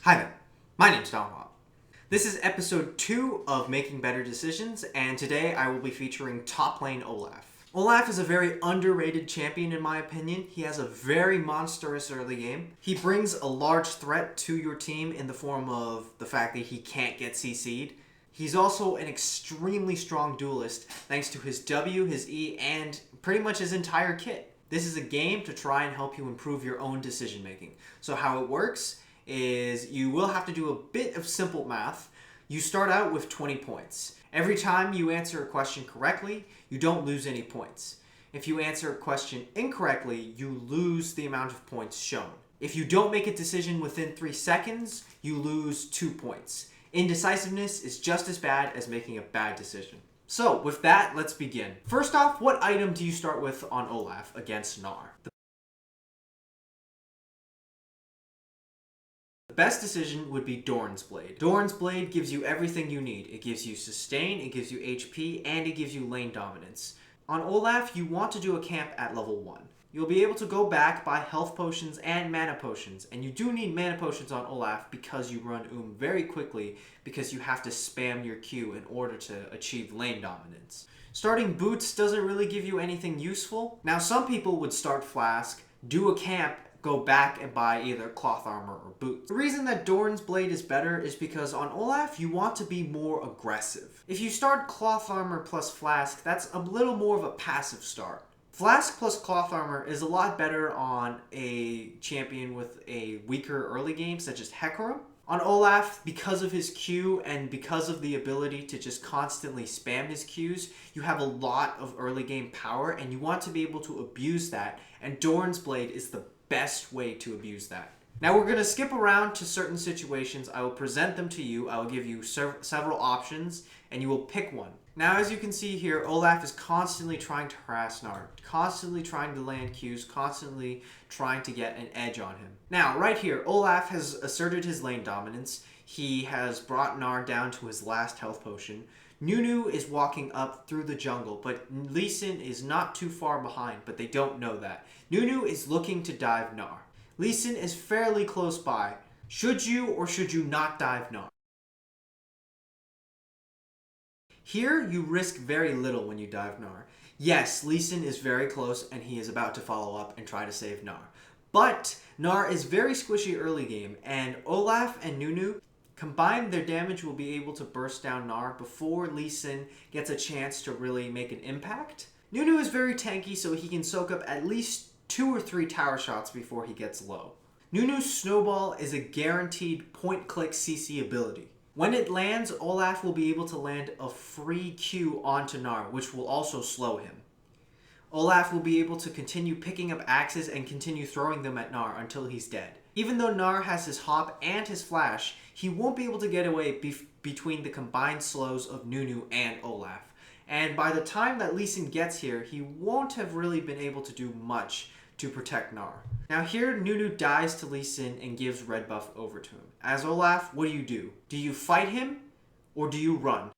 Hi there, my name's Olaf. This is episode 2 of Making Better Decisions, and today I will be featuring top lane Olaf. Olaf is a very underrated champion in my opinion. He has a very monstrous early game. He brings a large threat to your team in the form of the fact that he can't get CC'd. He's also an extremely strong duelist thanks to his W, his E, and pretty much his entire kit. This is a game to try and help you improve your own decision making. So how it works is you will have to do a bit of simple math. You start out with 20 points. Every time you answer a question correctly, you don't lose any points. If you answer a question incorrectly, you lose the amount of points shown. If you don't make a decision within 3 seconds, you lose 2 points. Indecisiveness is just as bad as making a bad decision. So, with that, let's begin. First off, what item do you start with on Olaf against Gnar? The best decision would be Doran's Blade. Doran's Blade gives you everything you need. It gives you sustain, it gives you HP, and it gives you lane dominance. On Olaf, you want to do a camp at level 1. You'll be able to go back, buy health potions and mana potions, and you do need mana potions on Olaf because you run very quickly because you have to spam your Q in order to achieve lane dominance. Starting boots doesn't really give you anything useful. Now some people would start Flask, do a camp, go back and buy either cloth armor or boots. The reason that Doran's Blade is better is because on Olaf, you want to be more aggressive. If you start cloth armor plus Flask, that's a little more of a passive start. Flask plus cloth armor is a lot better on a champion with a weaker early game, such as Hecarim. On Olaf, because of his Q and because of the ability to just constantly spam his Qs, you have a lot of early game power and you want to be able to abuse that, and Doran's Blade is the best way to abuse that. Now we're going to skip around to certain situations. I will present them to you. I will give you several options and you will pick one. Now as you can see here, Olaf is constantly trying to harass Gnar, constantly trying to land Qs, constantly trying to get an edge on him. Now right here, Olaf has asserted his lane dominance. He has brought Gnar down to his last health potion. Nunu is walking up through the jungle, but Lee Sin is not too far behind, but they don't know that. Nunu is looking to dive Gnar. Lee Sin is fairly close by. Should you or should you not dive Gnar? Here, you risk very little when you dive Gnar. Yes, Lee Sin is very close and he is about to follow up and try to save Gnar. But Gnar is very squishy early game, and Olaf and Nunu combined, their damage will be able to burst down Gnar before Lee Sin gets a chance to really make an impact. Nunu is very tanky, so he can soak up at least 2 or 3 tower shots before he gets low. Nunu's Snowball is a guaranteed point-click CC ability. When it lands, Olaf will be able to land a free Q onto Gnar, which will also slow him. Olaf will be able to continue picking up axes and continue throwing them at Gnar until he's dead. Even though Gnar has his hop and his flash, he won't be able to get away between the combined slows of Nunu and Olaf. And by the time that Lee Sin gets here, he won't have really been able to do much to protect Gnar. Now here, Nunu dies to Lee Sin and gives red buff over to him. As Olaf, what do? Do you fight him or do you run?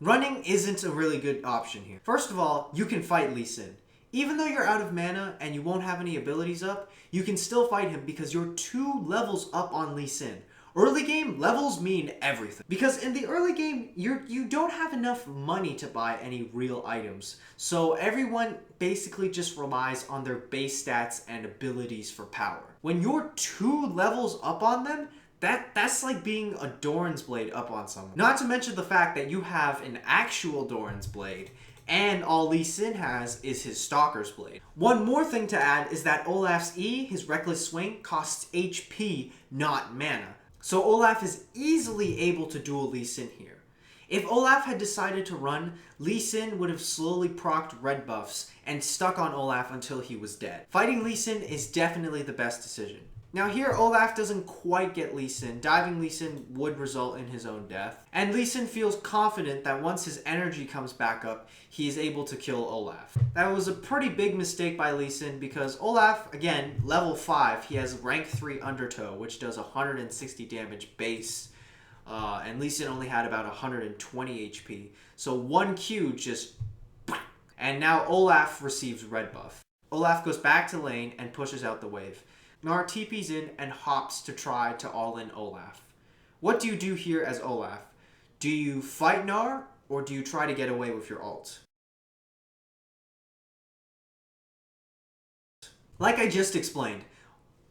Running isn't a really good option here. First of all, you can fight Lee Sin. Even though you're out of mana and you won't have any abilities up, you can still fight him because you're 2 levels up on Lee Sin. Early game, levels mean everything. Because in the early game, you don't have enough money to buy any real items. So everyone basically just relies on their base stats and abilities for power. When you're 2 levels up on them, that's like being a Doran's Blade up on someone. Not to mention the fact that you have an actual Doran's Blade, and all Lee Sin has is his Stalker's Blade. One more thing to add is that Olaf's E, his Reckless Swing, costs HP, not mana. So Olaf is easily able to duel Lee Sin here. If Olaf had decided to run, Lee Sin would have slowly procced red buffs and stuck on Olaf until he was dead. Fighting Lee Sin is definitely the best decision. Now here, Olaf doesn't quite get Lee Sin. Diving Lee Sin would result in his own death. And Lee Sin feels confident that once his energy comes back up, he is able to kill Olaf. That was a pretty big mistake by Lee Sin because Olaf, again, level 5, he has rank 3 Undertow, which does 160 damage base. And Lee Sin only had about 120 HP. So 1 Q just... And now Olaf receives red buff. Olaf goes back to lane and pushes out the wave. Gnar TPs in and hops to try to all-in Olaf. What do you do here as Olaf? Do you fight Gnar, or do you try to get away with your ult? Like I just explained,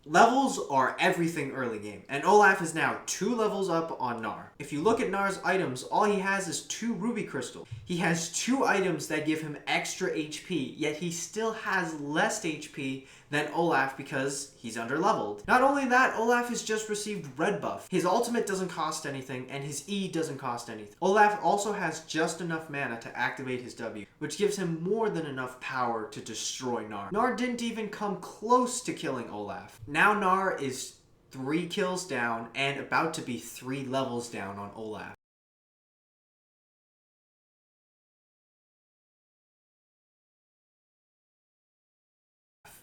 levels are everything early game, and Olaf is now 2 levels up on Gnar. If you look at Gnar's items, all he has is 2 ruby crystals. He has 2 items that give him extra HP, yet he still has less HP than Olaf because he's underleveled. Not only that, Olaf has just received red buff. His ultimate doesn't cost anything, and his E doesn't cost anything. Olaf also has just enough mana to activate his W, which gives him more than enough power to destroy Gnar. Gnar didn't even come close to killing Olaf. Now Gnar is 3 kills down and about to be 3 levels down on Olaf.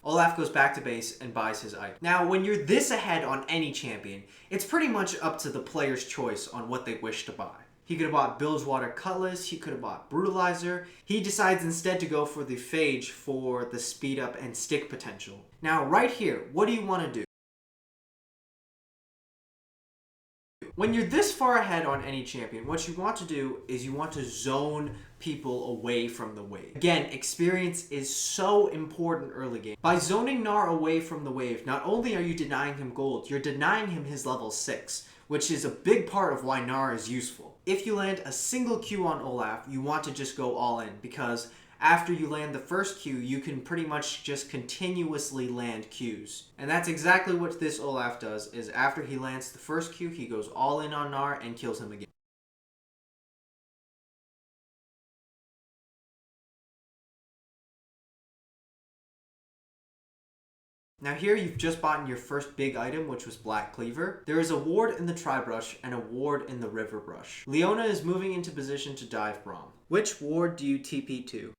Olaf goes back to base and buys his item. Now, when you're this ahead on any champion, it's pretty much up to the player's choice on what they wish to buy. He could have bought Bilgewater Cutlass, he could have bought Brutalizer. He decides instead to go for the Phage for the speed up and stick potential. Now, right here, what do you want to do? When you're this far ahead on any champion, what you want to do is you want to zone people away from the wave. Again, experience is so important early game. By zoning Gnar away from the wave, not only are you denying him gold, you're denying him his level 6, which is a big part of why Gnar is useful. If you land a single Q on Olaf, you want to just go all in, because after you land the first Q, you can pretty much just continuously land Qs. And that's exactly what this Olaf does, is after he lands the first Q, he goes all in on Gnar and kills him again. Now here you've just bought your first big item, which was Black Cleaver. There is a ward in the Tri-Brush and a ward in the River Brush. Leona is moving into position to dive Braum. Which ward do you TP to?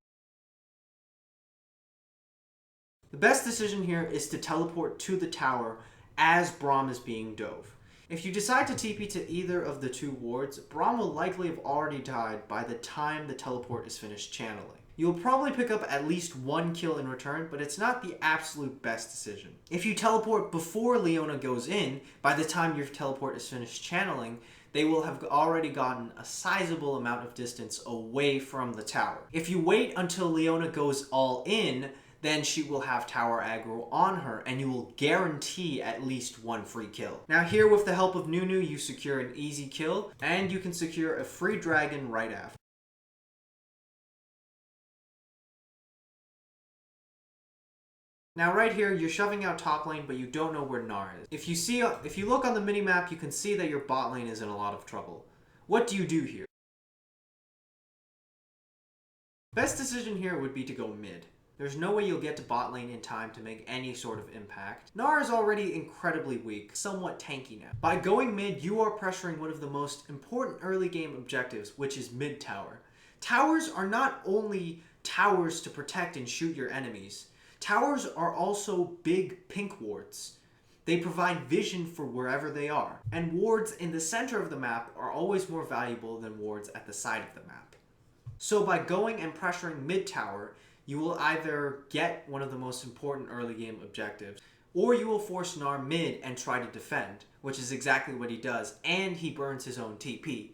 The best decision here is to teleport to the tower as Braum is being dove. If you decide to TP to either of the 2 wards, Braum will likely have already died by the time the teleport is finished channeling. You'll probably pick up at least 1 kill in return, but it's not the absolute best decision. If you teleport before Leona goes in, by the time your teleport is finished channeling, they will have already gotten a sizable amount of distance away from the tower. If you wait until Leona goes all in, then she will have tower aggro on her, and you will guarantee at least 1 free kill. Now here, with the help of Nunu, you secure an easy kill, and you can secure a free dragon right after. Now right here, you're shoving out top lane, but you don't know where Gnar is. If you look on the minimap, you can see that your bot lane is in a lot of trouble. What do you do here? Best decision here would be to go mid. There's no way you'll get to bot lane in time to make any sort of impact. Gnar is already incredibly weak, somewhat tanky now. By going mid, you are pressuring one of the most important early game objectives, which is mid tower. Towers are not only towers to protect and shoot your enemies. Towers are also big pink wards. They provide vision for wherever they are. And wards in the center of the map are always more valuable than wards at the side of the map. So by going and pressuring mid tower, you will either get one of the most important early game objectives, or you will force Gnar mid and try to defend, which is exactly what he does, and he burns his own TP.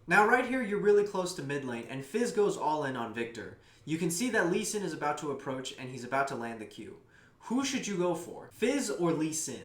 Now right here, you're really close to mid lane, and Fizz goes all in on Victor. You can see that Lee Sin is about to approach, and he's about to land the Q. Who should you go for, Fizz or Lee Sin?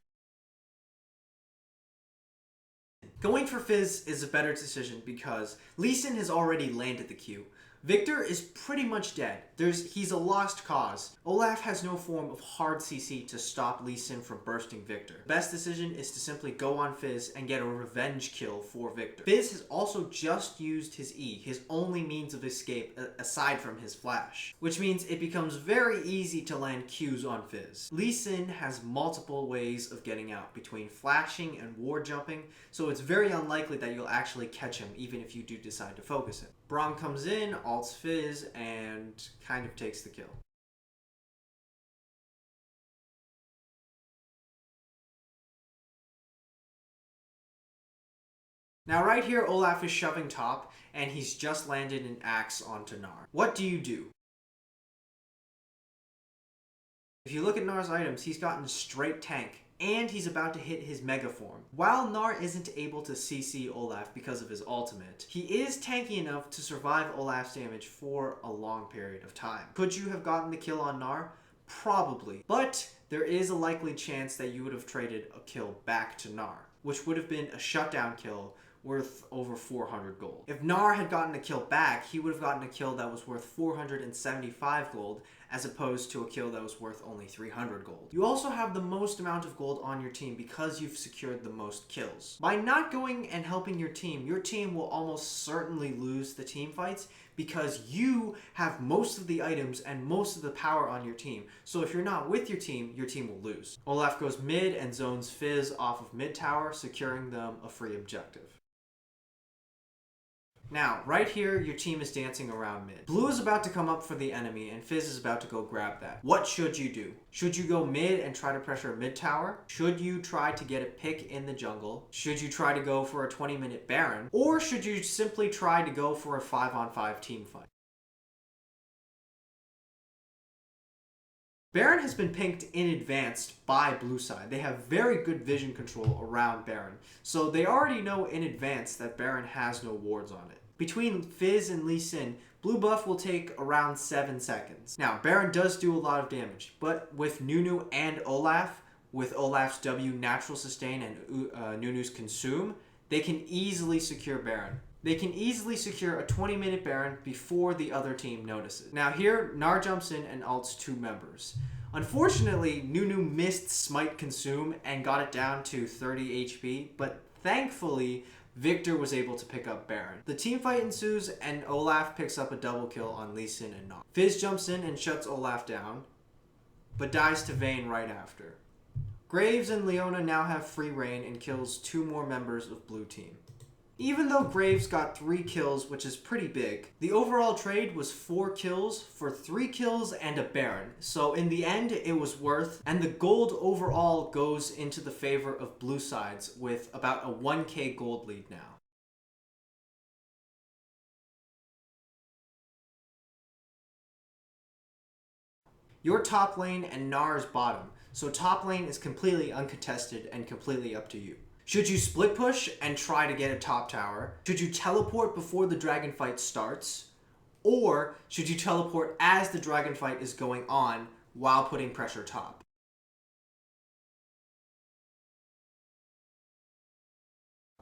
Going for Fizz is a better decision because Lee Sin has already landed the Q. Victor is pretty much dead. He's a lost cause. Olaf has no form of hard CC to stop Lee Sin from bursting Victor. Best decision is to simply go on Fizz and get a revenge kill for Victor. Fizz has also just used his E, his only means of escape aside from his flash, which means it becomes very easy to land Qs on Fizz. Lee Sin has multiple ways of getting out between flashing and ward jumping, so it's very unlikely that you'll actually catch him even if you do decide to focus him. Braum comes in, ults Fizz, and kind of takes the kill. Now right here, Olaf is shoving top, and he's just landed an axe onto Gnar. What do you do? If you look at Gnar's items, he's gotten straight tank, and he's about to hit his mega form. While Gnar isn't able to CC Olaf because of his ultimate, he is tanky enough to survive Olaf's damage for a long period of time. Could you have gotten the kill on Gnar? Probably, but there is a likely chance that you would have traded a kill back to Gnar, which would have been a shutdown kill worth over 400 gold. If Gnar had gotten a kill back, he would have gotten a kill that was worth 475 gold, as opposed to a kill that was worth only 300 gold. You also have the most amount of gold on your team because you've secured the most kills. By not going and helping your team will almost certainly lose the team fights because you have most of the items and most of the power on your team. So if you're not with your team will lose. Olaf goes mid and zones Fizz off of mid tower, securing them a free objective. Now, right here, your team is dancing around mid. Blue is about to come up for the enemy, and Fizz is about to go grab that. What should you do? Should you go mid and try to pressure mid tower? Should you try to get a pick in the jungle? Should you try to go for a 20-minute Baron? Or should you simply try to go for a 5-on-5 team fight? Baron has been picked in advance by blue side. They have very good vision control around Baron, so they already know in advance that Baron has no wards on it. Between Fizz and Lee Sin, blue buff will take around 7 seconds. Now, Baron does do a lot of damage, but with Nunu and Olaf, with Olaf's W natural sustain and Nunu's consume, they can easily secure Baron. They can easily secure a 20-minute Baron before the other team notices. Now here, Gnar jumps in and ults 2 members. Unfortunately, Nunu missed Smite Consume and got it down to 30 HP, but thankfully, Victor was able to pick up Baron. The team fight ensues and Olaf picks up a double kill on Lee Sin and Gnar. Fizz jumps in and shuts Olaf down, but dies to Vayne right after. Graves and Leona now have free reign and kills 2 more members of blue team. Even though Graves got 3 kills, which is pretty big, the overall trade was 4 kills for 3 kills and a Baron. So in the end, it was worth, and the gold overall goes into the favor of blue sides with about a 1k gold lead now. Your top lane and Gnar's bottom, so top lane is completely uncontested and completely up to you. Should you split push and try to get a top tower? Should you teleport before the dragon fight starts? Or should you teleport as the dragon fight is going on while putting pressure top?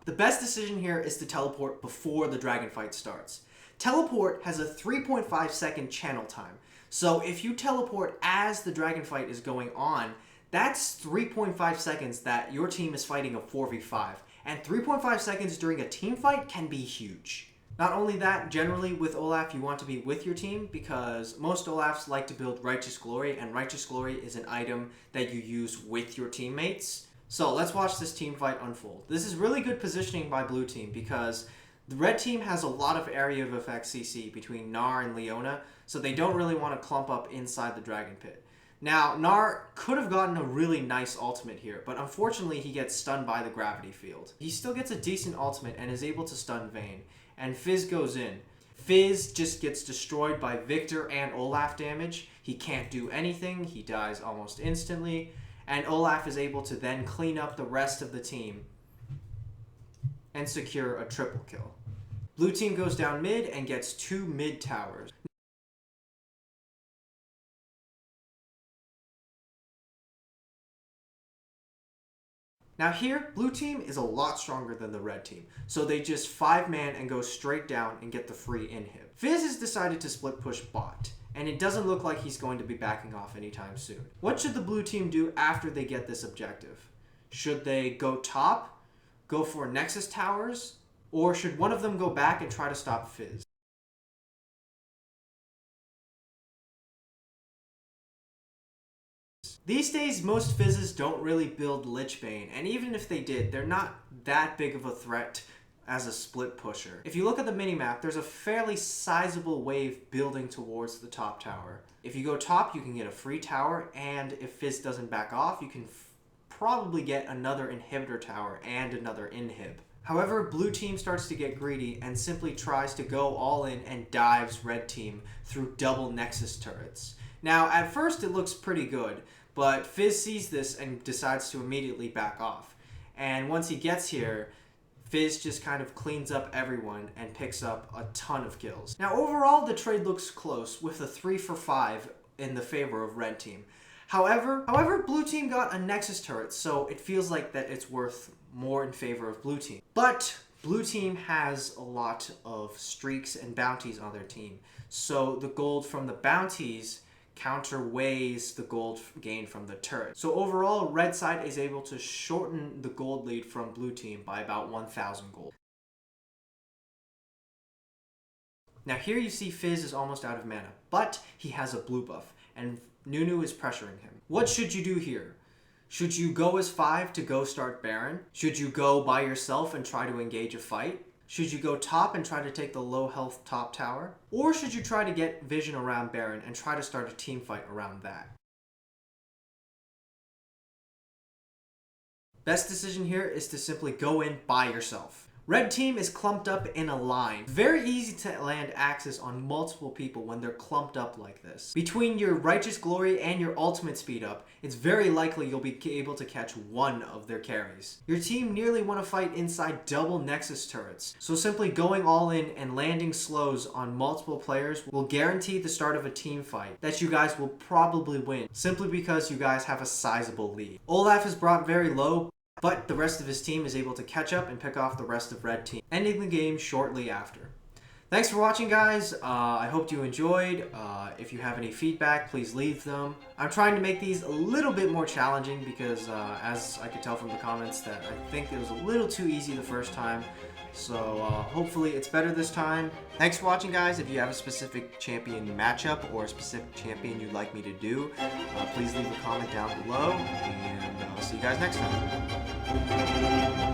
The best decision here is to teleport before the dragon fight starts. Teleport has a 3.5 second channel time. So if you teleport as the dragon fight is going on, that's 3.5 seconds that your team is fighting a 4v5. And 3.5 seconds during a team fight can be huge. Not only that, generally with Olaf you want to be with your team because most Olafs like to build Righteous Glory, and Righteous Glory is an item that you use with your teammates. So let's watch this team fight unfold. This is really good positioning by blue team because the red team has a lot of area of effect CC between Gnar and Leona, so they don't really want to clump up inside the dragon pit. Now, Gnar could have gotten a really nice ultimate here, but unfortunately he gets stunned by the gravity field. He still gets a decent ultimate and is able to stun Vayne, and Fizz goes in. Fizz just gets destroyed by Victor and Olaf damage. He can't do anything, he dies almost instantly, and Olaf is able to then clean up the rest of the team and secure a triple kill. Blue team goes down mid and gets 2 mid towers. Now here, blue team is a lot stronger than the red team, so they just 5-man and go straight down and get the free inhib. Fizz has decided to split push bot, and it doesn't look like he's going to be backing off anytime soon. What should the blue team do after they get this objective? Should they go top, go for Nexus towers, or should one of them go back and try to stop Fizz? These days, most Fizzes don't really build Lichbane, and even if they did, they're not that big of a threat as a split pusher. If you look at the minimap, there's a fairly sizable wave building towards the top tower. If you go top, you can get a free tower, and if Fizz doesn't back off, you can probably get another inhibitor tower and another inhib. However, blue team starts to get greedy and simply tries to go all in and dives red team through double Nexus turrets. Now, at first it looks pretty good, but Fizz sees this and decides to immediately back off. And once he gets here, Fizz just kind of cleans up everyone and picks up a ton of kills. Now, overall, the trade looks close with a 3 for 5 in the favor of red team. However, blue team got a Nexus turret, so it feels like that it's worth more in favor of blue team. But blue team has a lot of streaks and bounties on their team, so the gold from the bounties counterweighs the gold gained from the turret. So overall, red side is able to shorten the gold lead from blue team by about 1,000 gold. Now here you see Fizz is almost out of mana, but he has a blue buff, and Nunu is pressuring him. What should you do here? Should you go as 5 to go start Baron? Should you go by yourself and try to engage a fight? Should you go top and try to take the low health top tower? Or should you try to get vision around Baron and try to start a team fight around that? Best decision here is to simply go in by yourself. Red team is clumped up in a line. Very easy to land axes on multiple people when they're clumped up like this. Between your Righteous Glory and your ultimate speed up, it's very likely you'll be able to catch one of their carries. Your team nearly won a fight inside double Nexus turrets, so simply going all in and landing slows on multiple players will guarantee the start of a team fight that you guys will probably win, simply because you guys have a sizable lead. Olaf is brought very low, but the rest of his team is able to catch up and pick off the rest of red team, ending the game shortly after. Thanks for watching, guys. I hope you enjoyed. If you have any feedback, please leave them. I'm trying to make these a little bit more challenging because as I could tell from the comments that I think it was a little too easy the first time. So hopefully it's better this time. Thanks for watching, guys. If you have a specific champion matchup or a specific champion you'd like me to do, please leave a comment down below, and I'll see you guys next time.